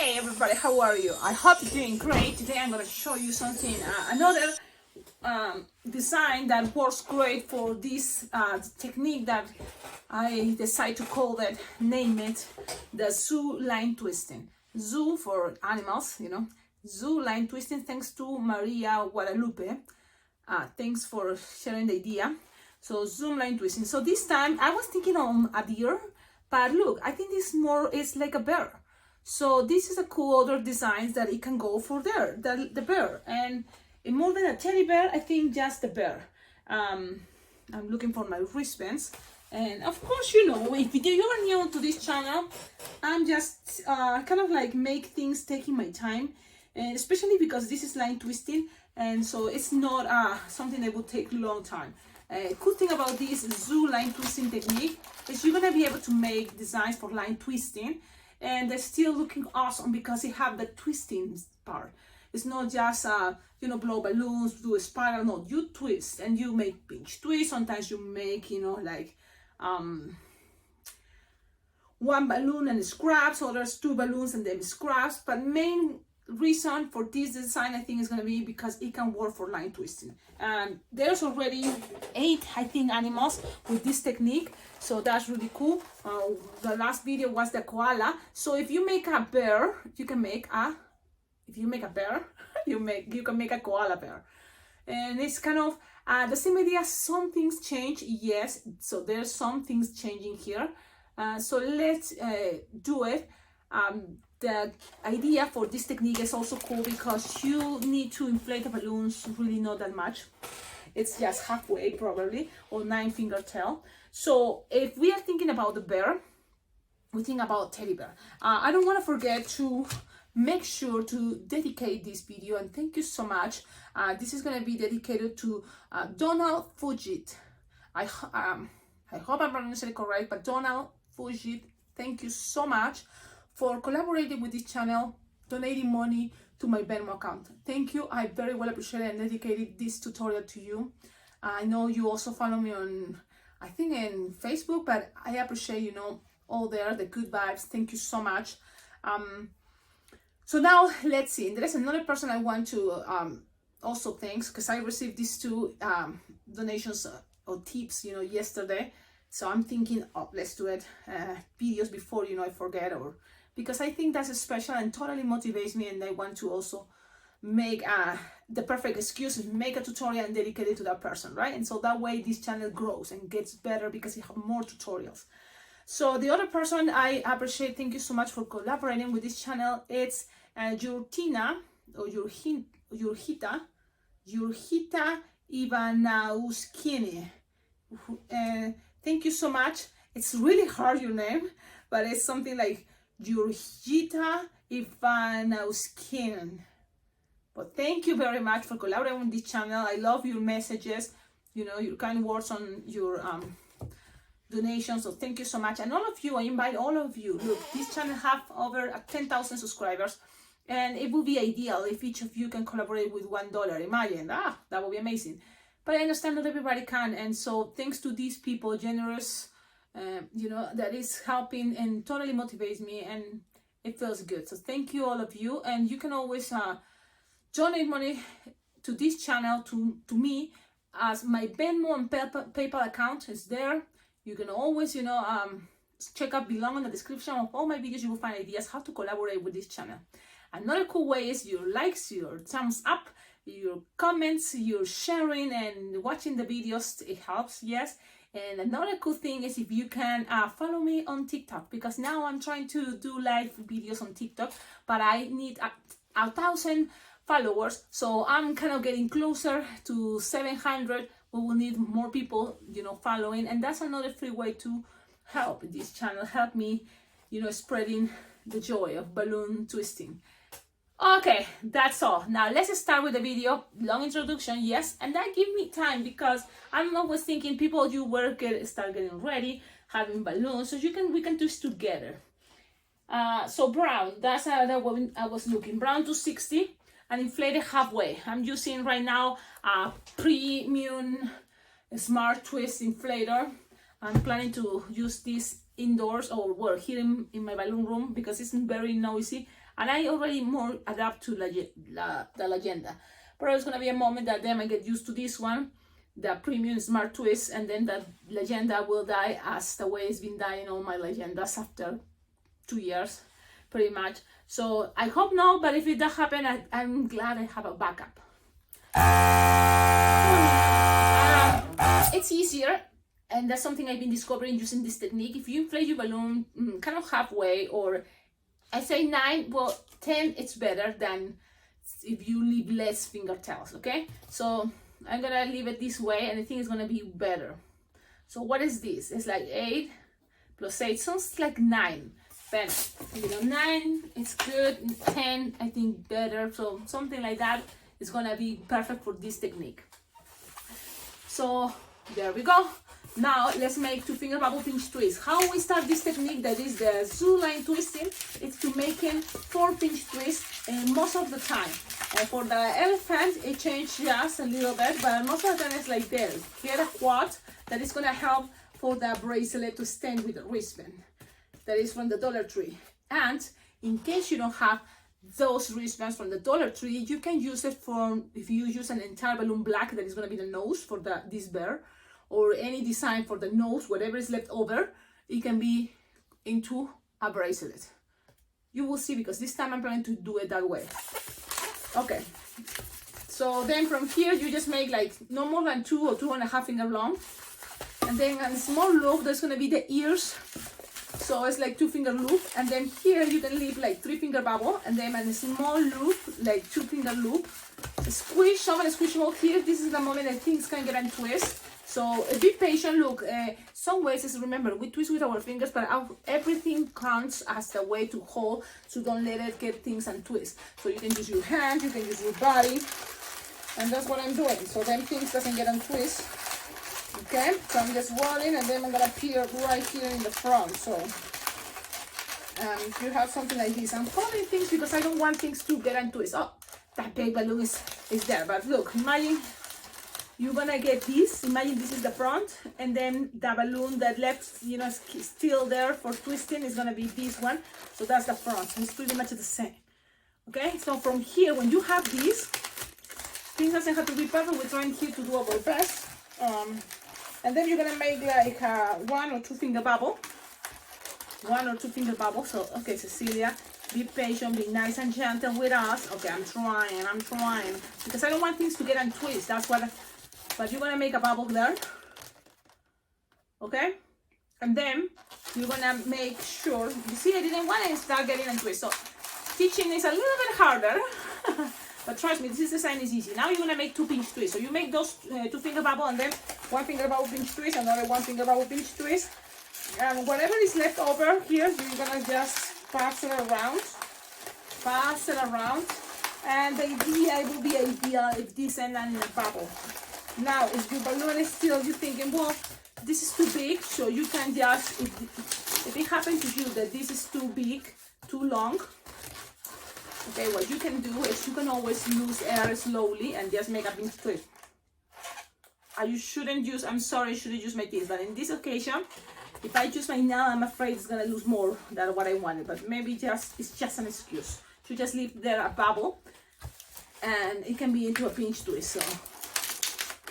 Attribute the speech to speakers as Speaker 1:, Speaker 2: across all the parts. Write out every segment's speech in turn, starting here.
Speaker 1: Hey everybody, how are you? I hope you're doing great. Today I'm going to show you something, another design that works great for this technique that I decided to call it, name it, the zoo line twisting. Zoo for animals, you know, zoo line twisting, thanks to Maria Guadalupe. Thanks for sharing the idea. So zoom line twisting. So this time I was thinking on a deer, but look, I think this more is like a bear. So this is a cool other designs that it can go for there, the bear. And more than a teddy bear, I think just the bear. I'm looking for my wristbands. And of course, you know, if you're new to this channel, I'm just kind of like make things taking my time. And especially because this is line twisting. And so it's not something that would take a long time. Cool thing about this zoo line twisting technique is you're gonna be able to make designs for line twisting, and they're still looking awesome because they have the twisting part. It's not just you know, blow balloons, do a spiral. No, you twist and you make pinch twists. Sometimes you make, you know, like one balloon and scraps, or there's two balloons and then scraps. But main reason for this design, I think, is going to be because it can work for line twisting. And there's already 8, I think, animals with this technique, so that's really cool. The last video was the koala. So if you make a bear, you can make a, if you make a bear, you can make a koala bear. And it's kind of the same idea. Some things change, yes, so there's some things changing here. So let's do it. The idea for this technique is also cool because you need to inflate the balloons really not that much. It's just halfway probably, or 9-finger tail. So if we are thinking about the bear, we think about teddy bear. I don't want to forget to make sure to dedicate this video, and thank you so much. This is going to be dedicated to Donald Fugit. I hope I'm pronouncing it correct, but Donald Fugit, thank you so much for collaborating with this channel, donating money to my Venmo account. Thank you. I very well appreciate it and dedicated this tutorial to you. I know you also follow me on, I think, in Facebook, but I appreciate, you know, all there, the good vibes. Thank you so much. So now let's see. There's another person I want to also thanks, because I received these 2 donations or tips, you know, yesterday. So I'm thinking, oh, let's do it videos before, you know, I forget, or because I think that's special and totally motivates me, and I want to also make the perfect excuse, make a tutorial and dedicate it to that person, right? And so that way this channel grows and gets better because you have more tutorials. So the other person I appreciate, thank you so much for collaborating with this channel. It's Jurtina, or Jurhita Ivanauskini. Thank you so much. It's really hard, your name, but it's something like Jurhita Ivanauskinen. But thank you very much for collaborating with this channel. I love your messages, you know, your kind words on your donations. So thank you so much. And all of you, I invite all of you. Look, this channel have over 10,000 subscribers, and it would be ideal if each of you can collaborate with $1. Imagine, that would be amazing. But I understand not everybody can, and so thanks to these people, generous, you know, that is helping and totally motivates me, and it feels good. So thank you, all of you. And you can always donate money to this channel, to me, as my Venmo and PayPal account is there. You can always, you know, check out below in the description of all my videos. You will find ideas how to collaborate with this channel. Another cool way is your likes, your thumbs up, your comments, your sharing and watching the videos. It helps, yes. And another cool thing is if you can follow me on TikTok, because now I'm trying to do live videos on TikTok, but I need 1,000 followers, so I'm kind of getting closer to 700. We will need more people, you know, following, and that's another free way to help this channel, help me, you know, spreading the joy of balloon twisting. Okay, that's all. Now let's start with the video. Long introduction, yes, and that give me time because I'm always thinking people, you work, start getting ready, having balloons, so we can twist together. So brown, that's what I was looking. Brown to 60 and inflated halfway. I'm using right now a premium smart twist inflator. I'm planning to use this indoors or well, here in my balloon room because it's very noisy. and I already more adapt to the legenda. But there's gonna be a moment that then I get used to this one, the premium smart twist, and then the legenda will die as the way it's been dying all my legendas after 2 years, pretty much. So I hope no, but if it does happen, I'm glad I have a backup. It's easier, and that's something I've been discovering using this technique. If you inflate your balloon kind of halfway, or I say 9, well, 10, it's better than if you leave less fingertails, okay? So I'm gonna leave it this way, and I think it's gonna be better. So what is this? It's like 8 plus 8, sounds like 9. But, 9, it's good. 10, I think better. So something like that is gonna be perfect for this technique. So there we go. Now let's make 2 finger bubble pinch twist. How we start this technique, that is the zoo line twisting, is to making 4 pinch twists most of the time. For the elephant, it changed just a little bit, but most of the time it's like this. Get a quad that is gonna help for the bracelet to stand with the wristband. That is from the Dollar Tree. And in case you don't have those wristbands from the Dollar Tree, you can use it for, if you use an entire balloon black, that is going to be the nose for this bear, or any design for the nose, whatever is left over, it can be into a bracelet. You will see, because this time I'm planning to do it that way. Okay, so then from here you just make like no more than 2 or 2.5 finger long, and then on a small loop there's going to be the ears. So it's like 2 finger loop, and then here you can leave like 3 finger bubble, and then on a small loop, like 2 finger loop, squish some and squish more here. This is the moment that things can get untwist. So be patient. Look, some ways is, remember, we twist with our fingers, but everything counts as the way to hold, so don't let it get things untwist. So you can use your hand, you can use your body, and that's what I'm doing. So then things doesn't get untwist. Okay, so I'm just rolling, and then I'm gonna appear right here in the front. So if you have something like this, I'm holding things because I don't want things to get untwist. Oh, that big balloon is there. But look, imagine you're gonna get this. Imagine this is the front, and then the balloon that left, still there for twisting is gonna be this one. So that's the front. So it's pretty much the same. Okay, so from here, when you have this, things doesn't have to be perfect. We're trying here to do our best. And then you're gonna make like a 1 or 2 finger bubble. 1 or 2 finger bubble. So, okay, Cecilia, be patient, be nice and gentle with us. Okay, I'm trying. Because I don't want things to get untwist. That's what, but you're gonna make a bubble there. Okay? And then you're gonna make sure, you see, I didn't want to start getting untwist. So, teaching is a little bit harder. But trust me, this design is easy. Now you're gonna make 2 pinch twists. So you make those 2 finger bubble, and then 1 finger bubble pinch twist, another 1 finger bubble pinch twist. And whatever is left over here, you're gonna just pass it around. And the idea, it will be ideal if this ended in a bubble. Now, if your balloon is still, you're thinking, well, this is too big, so you can just, if it happens to you that this is too big, too long, okay, what you can do is you can always lose air slowly and just make a pinch twist. You shouldn't use, I'm sorry, I shouldn't use my teeth, but in this occasion, if I use my nail, I'm afraid it's gonna lose more than what I wanted, but maybe it's just an excuse. You just leave there a bubble, and it can be into a pinch twist. So,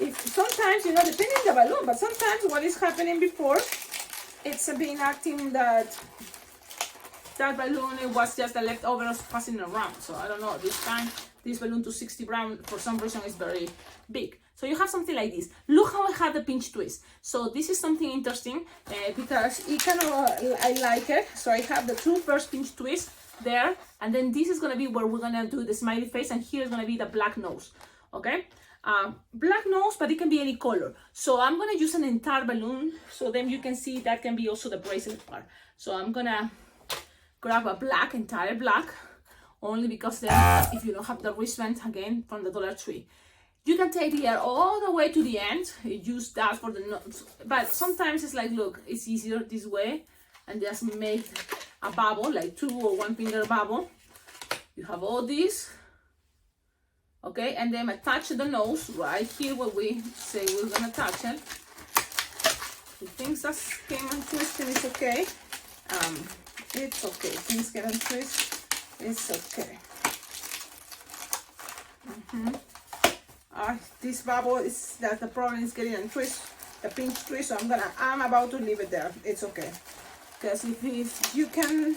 Speaker 1: if sometimes, depending on the balloon, but sometimes what is happening before, it's been acting that balloon, it was just the leftovers passing around. So I don't know, this time, this balloon 260 brown, for some reason, is very big. So you have something like this. Look how I have the pinch twist. So this is something interesting because it I like it. So I have the 2 first pinch twists there, and then this is gonna be where we're gonna do the smiley face, and here is gonna be the black nose. Okay, black nose, but it can be any color. So I'm gonna use an entire balloon, so then you can see that can be also the bracelet part. So I'm gonna grab a entire black, only because then if you don't have the wristband, again, from the Dollar Tree, you can take the air all the way to the end, use that for the nose. But sometimes it's like, look, it's easier this way, and just make a bubble, like 2 or 1 finger bubble. You have all these, okay, and then attach the nose right here where we say we're gonna attach it. The things that came and twisting is okay. It's okay, things get untwist. It's okay. This bubble is that the problem is getting a twist, a pinch twist, so I'm about to leave it there. It's okay. Because if you can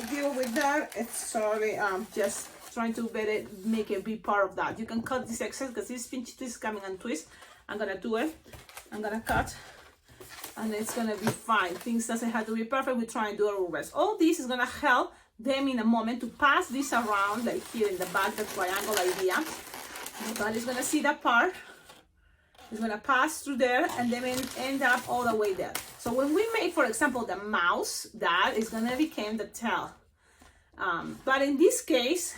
Speaker 1: deal with that, it's sorry, just trying to better make it be part of that. You can cut this excess because this pinch twist is coming and twist. I'm gonna do it. I'm gonna cut, and it's gonna be fine. Things doesn't have to be perfect. We try and do our best. All this is gonna help them in a moment to pass this around, like here in the back, the triangle idea. But it's gonna see that part. It's gonna pass through there and then end up all the way there. So when we make, for example, the mouse, that is gonna become the tail. But in this case,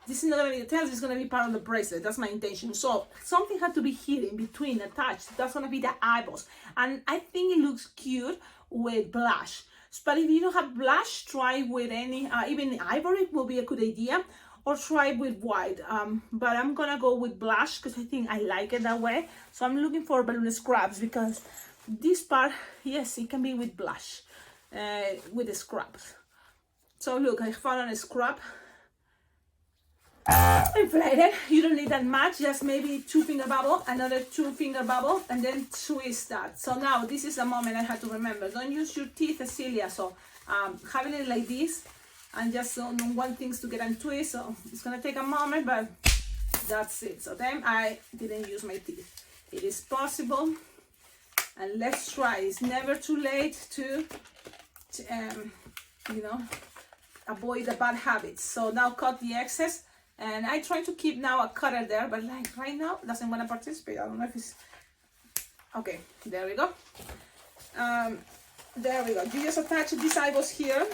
Speaker 1: this is not gonna be the tail, it's gonna be part of the bracelet. That's my intention. So something had to be here in between, attached. That's gonna be the eyeballs. And I think it looks cute with blush. But if you don't have blush, try with any, even ivory will be a good idea, or try with white. But I'm gonna go with blush because I think I like it that way. So I'm looking for balloon scraps because this part, yes, it can be with blush, with the scraps. So look, I found a scrap. Inflated. You don't need that much, just maybe 2-finger bubble, another 2-finger bubble, and then twist that. So now this is the moment I had to remember. Don't use your teeth, Cecilia. So having it like this, and just don't want things to get untwist. So it's gonna take a moment, but that's it. So then I didn't use my teeth. It is possible, and let's try. It's never too late to you know, avoid the bad habits. So now cut the excess. And I try to keep now a cutter there, but like right now, it doesn't want to participate. I don't know if it's... Okay, there we go. There we go. You just attach these eyeballs here.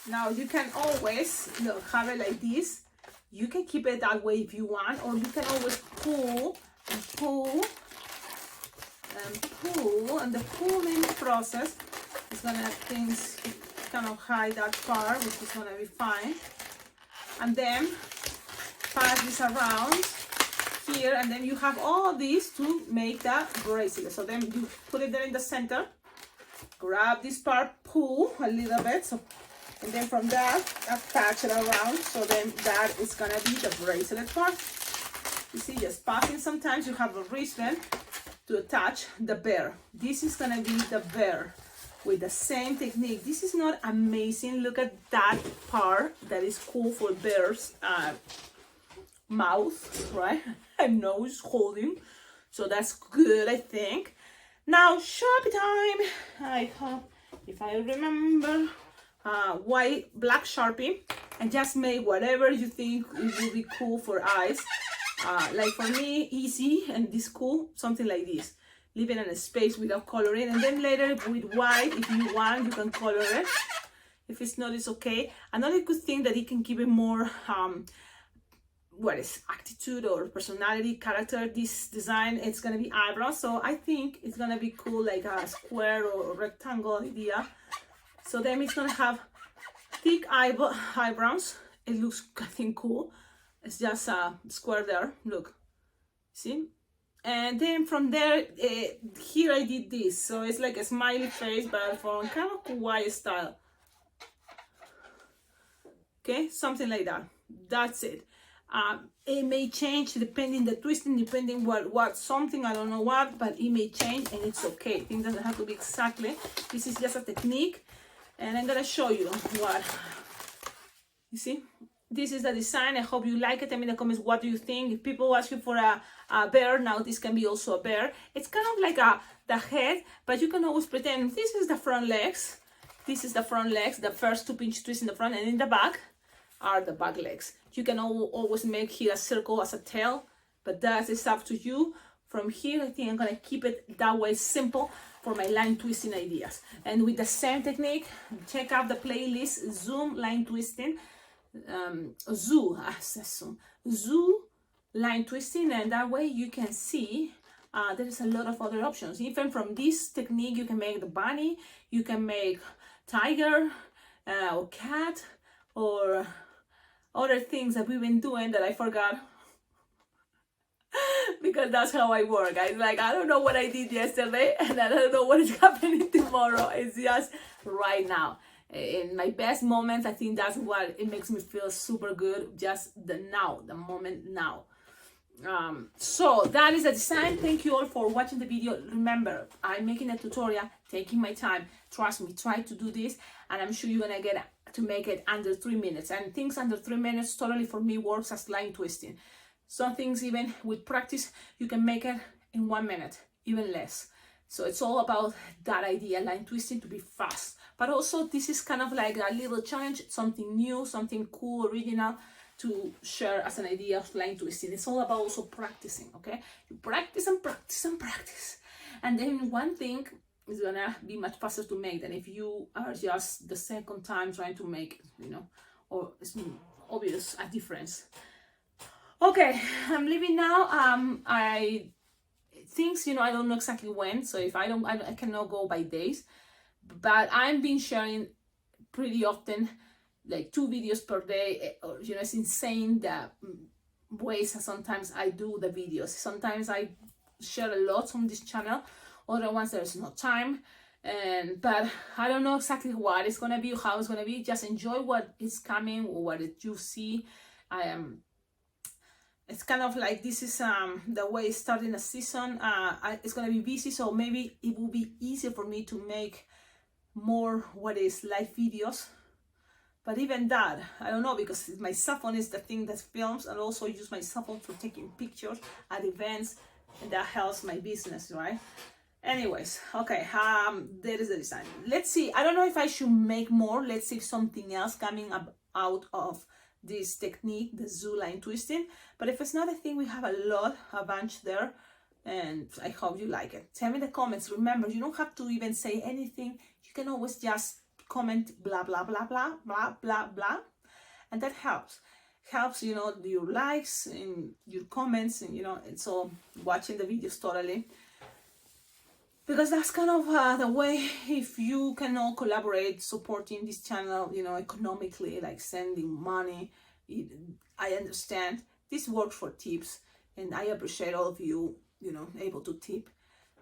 Speaker 1: Now you can always, look, have it like this. You can keep it that way if you want, or you can always pull and pull and pull, and the pulling process is gonna have things kind of hide that part, which is gonna be fine. And then pass this around here, and then you have all these to make that bracelet. So then you put it there in the center, grab this part, pull a little bit, so, and then from that attach it around. So then that is gonna be the bracelet part. You see, just passing. Sometimes you have a wristband to attach the bear. This is gonna be the bear with the same technique. This is not amazing. Look at that part. That is cool for bear's mouth, right? And nose holding. So that's good, I think. Now, Sharpie time. I hope, if I remember, black Sharpie, and just make whatever you think it will be cool for eyes. Like for me, easy and this cool, something like this. Leave it in a space without coloring, and then later with white, if you want, you can color it. If it's not, it's okay. Another good thing that it can give it more attitude or personality, character. This design, it's gonna be eyebrows, so I think it's gonna be cool, like a square or rectangle idea. So then it's gonna have thick eyebrows. It looks, I think, cool. It's just a square there, look, see? And then from there, here I did this. So it's like a smiley face, but from kind of Hawaii style. Okay, something like that. That's it. It may change depending the twisting, depending what something, I don't know what, but it may change and it's okay. It doesn't have to be exactly. This is just a technique, and I'm gonna show you what, you see? This is the design. I hope you like it. Tell me in the comments, what do you think? If people ask you for a bear, now this can be also a bear. It's kind of like the head, but you can always pretend this is the front legs. This is the front legs, the first 2 pinch twists in the front, and in the back are the back legs. You can always make here a circle as a tail, but that is up to you. From here, I think I'm gonna keep it that way, simple, for my line twisting ideas. And with the same technique, check out the playlist, Zoom line twisting. Zoo line twisting, and that way you can see there is a lot of other options. Even from this technique, you can make the bunny, you can make tiger or cat, or other things that we've been doing that I forgot. because that's how I work. I don't know what I did yesterday, and I don't know what is happening tomorrow. It's just right now. In my best moments, I think that's what it makes me feel super good. Just the now, the moment now. So that is the design. Thank you all for watching the video. Remember, I'm making a tutorial, taking my time. Trust me, try to do this, and I'm sure you're gonna get to make it under 3 minutes. And things under 3 minutes totally for me works as line twisting. Some things, even with practice, you can make it in 1 minute, even less. So it's all about that idea, line twisting, to be fast. But also, this is kind of like a little challenge, something new, something cool, original, to share as an idea of line twisting. It's all about also practicing, okay? You practice and practice and practice. And then one thing is gonna be much faster to make than if you are just the second time trying to make, you know, or it's obvious a difference. Okay, I'm leaving now. Things, you know, I don't know exactly when, so if I cannot go by days, but I've been sharing pretty often, like 2 videos per day, or, you know, it's insane the ways sometimes I do the videos. Sometimes I share a lot on this channel, other ones there's no time, but I don't know exactly what it's gonna be, how it's gonna be. Just enjoy what is coming or what you see. It's kind of like this is the way it's starting a season. It's gonna be busy, so maybe it will be easier for me to make more what is live videos. But even that, I don't know, because my cell phone is the thing that films, and also use my cell phone for taking pictures at events, and that helps my business, right? Anyways, okay, there is the design. Let's see, I don't know if I should make more. Let's see if something else coming up out of this technique, the zoo line twisting. But if it's not a thing, we have a bunch there, and I hope you like it. Tell me in the comments. Remember, you don't have to even say anything. You can always just comment blah blah blah blah blah blah blah, and that helps, you know, your likes and your comments, and you know, and so watching the videos totally, because that's kind of the way, if you can all collaborate supporting this channel, you know, economically, like sending money. I understand this works for tips, and I appreciate all of you, you know, able to tip,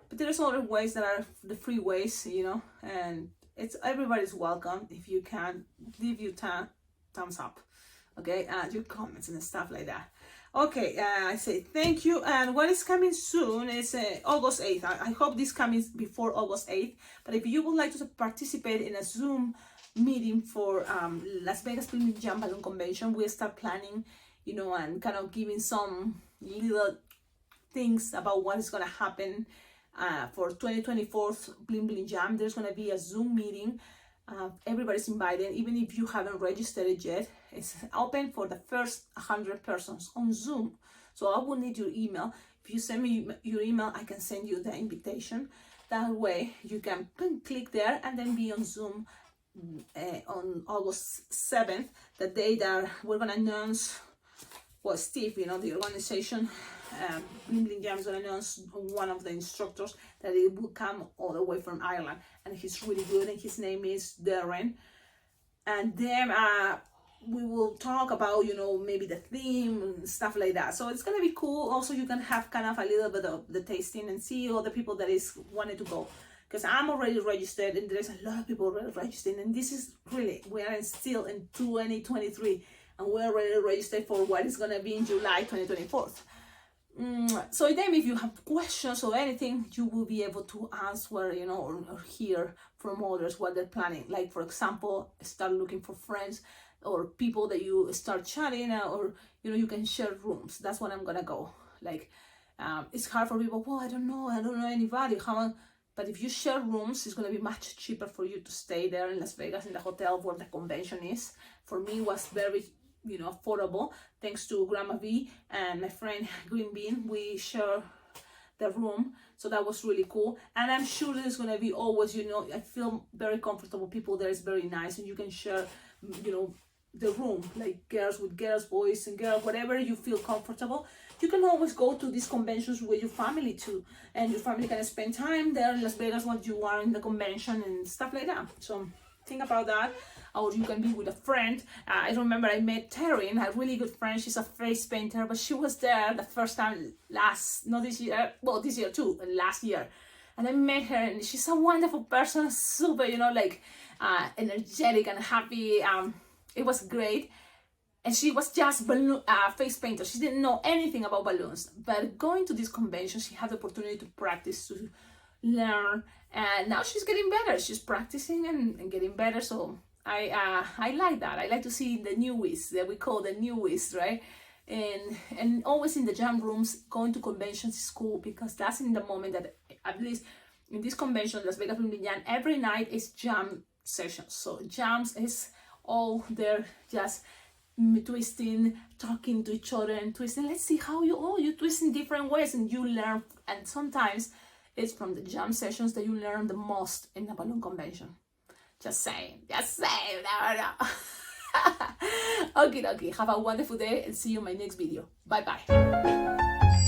Speaker 1: but there's other ways that are the free ways, you know, and it's everybody's welcome. If you can, leave your thumbs up, okay, your comments and stuff like that. Okay, I say thank you. And what is coming soon is August 8th. I hope this comes before August 8th. But if you would like to participate in a Zoom meeting for Las Vegas Bling Bling Jam Balloon Convention, we'll start planning, you know, and kind of giving some little things about what is going to happen. For 2024 Bling Bling Jam, there's going to be a Zoom meeting. Everybody's invited, even if you haven't registered it yet. It's open for the first 100 persons on Zoom. So I will need your email. If you send me your email, I can send you the invitation. That way you can click there and then be on Zoom on August 7th, the day that we're going to announce, well, Steve, you know, the organization, Bling Bling Jam is going to announce one of the instructors that it will come all the way from Ireland, and he's really good, and his name is Darren. And then we will talk about, you know, maybe the theme and stuff like that. So it's going to be cool. Also, you can have kind of a little bit of the tasting and see all the people that is wanting to go, because I'm already registered, and there's a lot of people already registered, and this is really, we are still in 2023, and we're already registered for what is going to be in July 2024. So then if you have questions or anything, you will be able to answer, you know, or hear from others what they're planning. Like, for example, start looking for friends or people that you start chatting, or, you know, you can share rooms. That's what I'm gonna go. Like, it's hard for people, well, I don't know anybody. But if you share rooms, it's gonna be much cheaper for you to stay there in Las Vegas, in the hotel where the convention is. For me, it was very, you know, affordable, thanks to Grandma V and my friend Green Bean. We share the room, so that was really cool. And I'm sure there's gonna be always, you know, I feel very comfortable. People there is very nice, and you can share, you know, the room, like girls with girls, boys and girls, whatever you feel comfortable. You can always go to these conventions with your family too, and your family can spend time there in Las Vegas while you are in the convention and stuff like that. So think about that. Or you can be with a friend. I remember I met Taryn, a really good friend. She's a face painter, but she was there the first time this year too, last year. And I met her, and she's a wonderful person, super, like energetic and happy. It was great. And she was just face painter. She didn't know anything about balloons. But going to this convention, she had the opportunity to practice, to learn, and now she's getting better. She's practicing and getting better. So I like that. I like to see the newies that we call the newies, right? And always in the jam rooms, going to conventions is cool, because that's in the moment that, at least in this convention, Las Vegas Blooming Jam, every night is jam sessions. So jams is all there, just twisting, talking to each other and twisting. Let's see how you twist in different ways, and you learn. And sometimes it's from the jam sessions that you learn the most in the balloon convention. Just saying, never know. Okay, have a wonderful day, and see you in my next video. Bye bye.